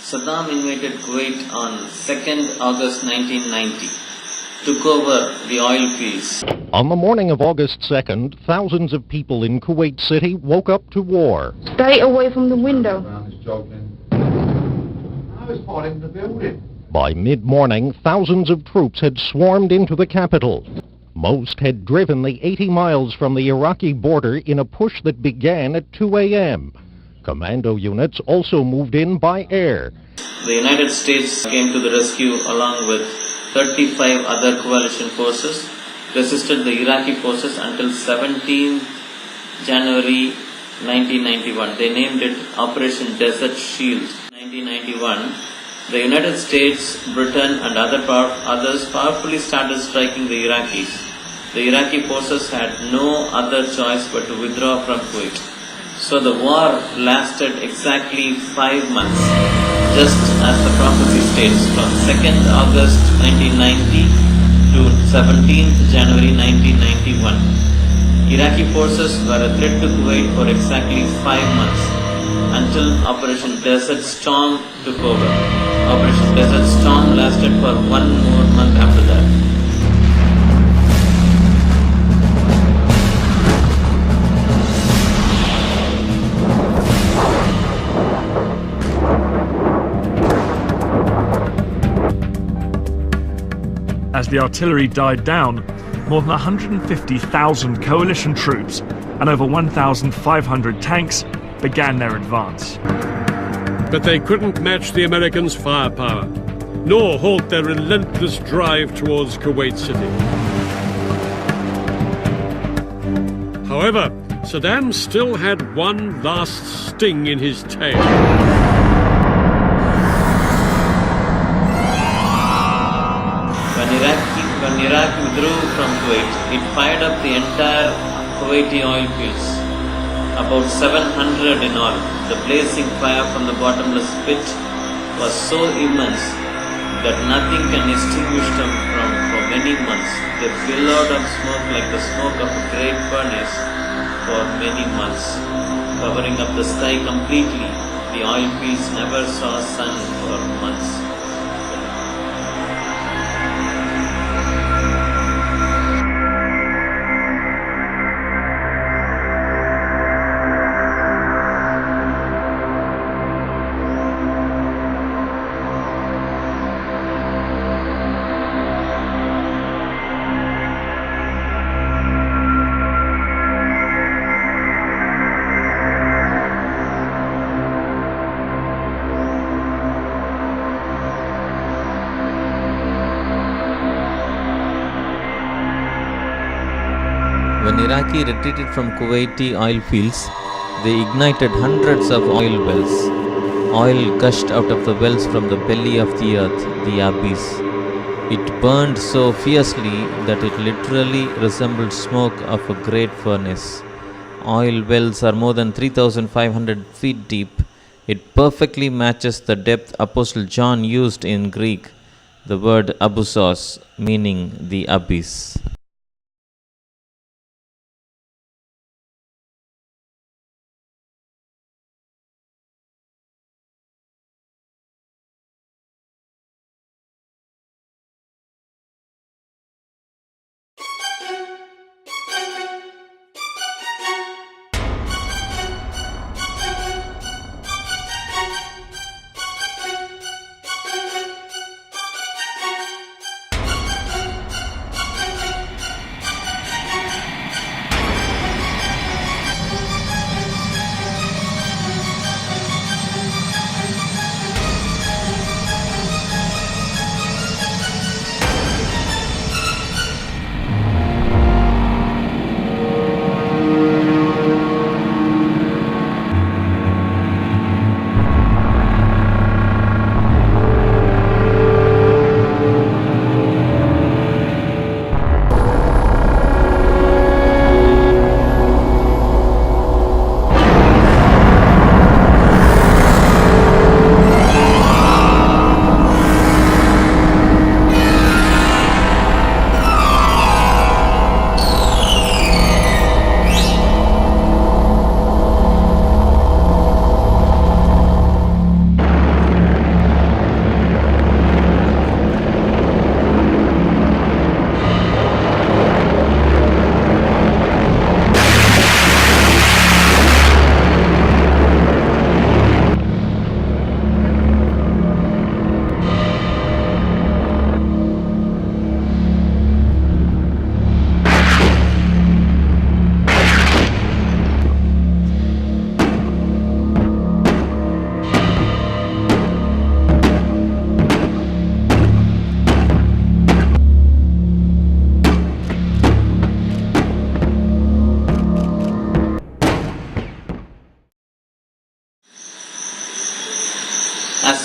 Saddam invaded Kuwait on 2nd August 1990, took over the oil fields. On the morning of August 2nd, thousands of people in Kuwait City woke up to war. Stay away from the window. I was hiding the building. By mid-morning, thousands of troops had swarmed into the capital. Most had driven the 80 miles from the Iraqi border in a push that began at 2 a.m. Commando units also moved in by air. The United States came to the rescue along with 35 other coalition forces, resisted the Iraqi forces until 17 January 1991. They named it Operation Desert Shield. 1991, the United States, Britain and others powerfully started striking the Iraqis. The Iraqi forces had no other choice but to withdraw from Kuwait. So the war lasted exactly 5 months, just as the prophecy states, from 2nd August 1990 to 17th January 1991. Iraqi forces were a threat to Kuwait for exactly 5 months, until Operation Desert Storm took over. Operation Desert Storm lasted for 1 more month after that. As the artillery died down, more than 150,000 coalition troops and over 1,500 tanks began their advance. But they couldn't match the Americans' firepower, nor halt their relentless drive towards Kuwait City. However, Saddam still had one last sting in his tail. When Iraq withdrew from Kuwait, it fired up the entire Kuwaiti oil fields, about 700 in all. The blazing fire from the Bottomless Pit was so immense that nothing can extinguish them for many months. They billowed up smoke like the smoke of a great furnace for many months, covering up the sky completely. The oil fields never saw sun for months. When Iraqi retreated from Kuwaiti oil fields, they ignited hundreds of oil wells. Oil gushed out of the wells from the belly of the earth, the abyss. It burned so fiercely that it literally resembled smoke of a great furnace. Oil wells are more than 3,500 feet deep. It perfectly matches the depth Apostle John used in Greek, the word abyssos, meaning the abyss.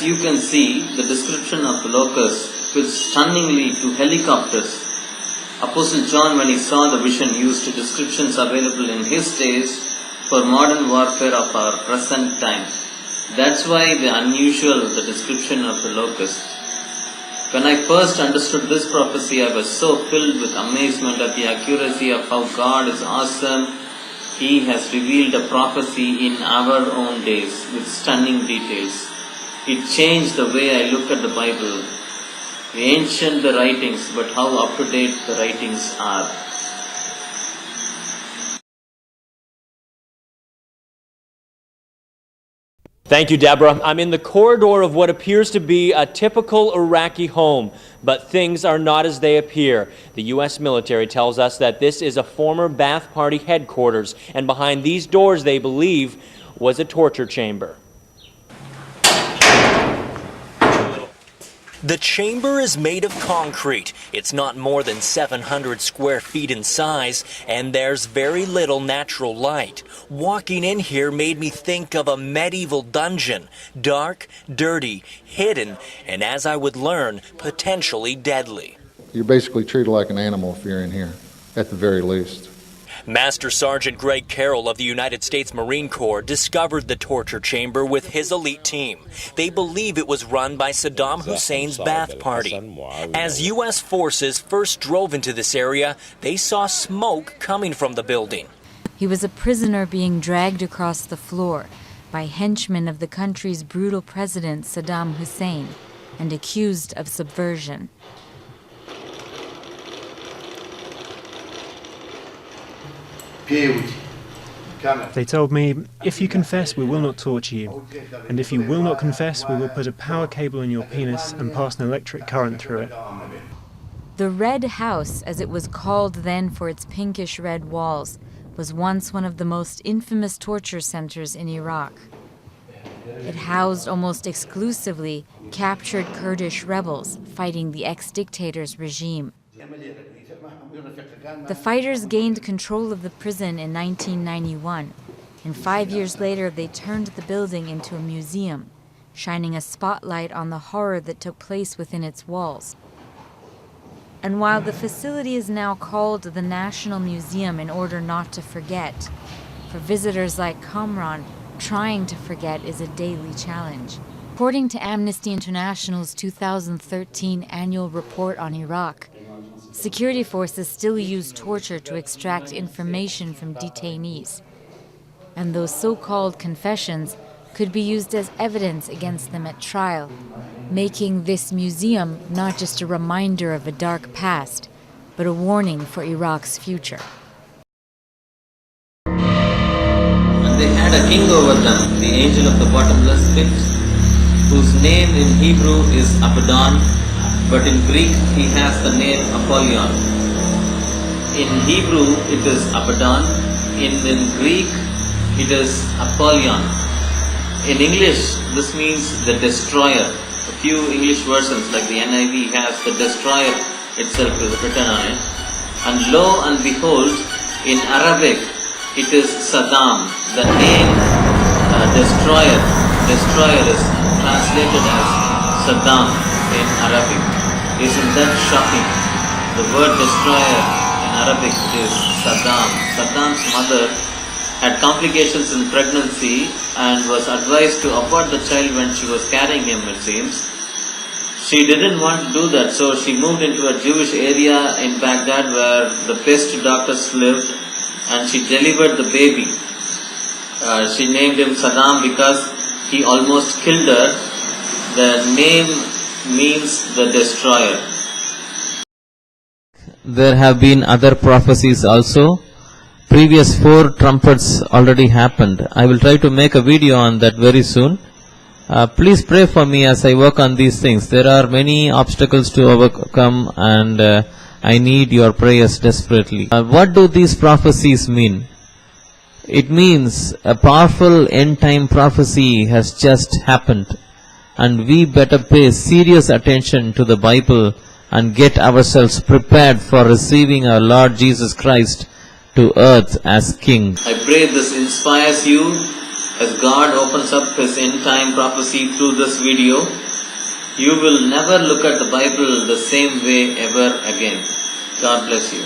As you can see, the description of the locusts fits stunningly to helicopters. Apostle John, when he saw the vision, used descriptions available in his days for modern warfare of our present time. That's why the description of the locust. When I first understood this prophecy, I was so filled with amazement at the accuracy of how God is awesome. He has revealed a prophecy in our own days with stunning details. It changed the way I look at the Bible. Ancient the writings, but how up to date the writings are. Thank you, Deborah. I'm in the corridor of what appears to be a typical Iraqi home, but things are not as they appear. The U.S. military tells us that this is a former Ba'ath Party headquarters, and behind these doors, they believe, was a torture chamber. The chamber is made of concrete. It's not more than 700 square feet in size, and there's very little natural light. Walking in here made me think of a medieval dungeon. Dark, dirty, hidden, and as I would learn, potentially deadly. You're basically treated like an animal if you're in here, at the very least. Master Sergeant Greg Carroll of the United States Marine Corps discovered the torture chamber with his elite team. They believe it was run by Saddam Hussein's Ba'ath Party. As U.S. forces first drove into this area, they saw smoke coming from the building. He was a prisoner being dragged across the floor by henchmen of the country's brutal president Saddam Hussein and accused of subversion. They told me, if you confess, we will not torture you. And if you will not confess, we will put a power cable in your penis and pass an electric current through it. The Red House, as it was called then for its pinkish red walls, was once one of the most infamous torture centers in Iraq. It housed almost exclusively captured Kurdish rebels fighting the ex-dictator's regime. The fighters gained control of the prison in 1991, and 5 years later they turned the building into a museum, shining a spotlight on the horror that took place within its walls. And while the facility is now called the National Museum in order not to forget, for visitors like Kamran, trying to forget is a daily challenge. According to Amnesty International's 2013 annual report on Iraq, security forces still use torture to extract information from detainees, and those so-called confessions could be used as evidence against them at trial, making this museum not just a reminder of a dark past, but a warning for Iraq's future. And they had a king over them, the angel of the bottomless pit, whose name in Hebrew is Abaddon, but in Greek he has the name Apollyon. In Hebrew it is Abaddon, in Greek it is Apollyon. In English this means the destroyer. A few English versions like the NIV has the destroyer itself is written on it. And lo and behold, in Arabic it is Saddam. The name destroyer is translated as Saddam in Arabic. Isn't that shocking? The word destroyer in Arabic is Saddam. Saddam's mother had complications in pregnancy and was advised to abort the child when she was carrying him, it seems. She didn't want to do that, so she moved into a Jewish area in Baghdad where the pest doctors lived, and she delivered the baby. She named him Saddam because he almost killed her. The name means the destroyer. There have been other prophecies also. Previous 4 trumpets already happened. I will try to make a video on that very soon. Please pray for me as I work on these things. There are many obstacles to overcome, and I need your prayers desperately. What do these prophecies mean? It means a powerful end-time prophecy has just happened, and we better pay serious attention to the Bible and get ourselves prepared for receiving our Lord Jesus Christ to earth as King. I pray this inspires you. I as God opens up His end-time prophecy through this video, you will never look at the Bible the same way ever again. God bless you.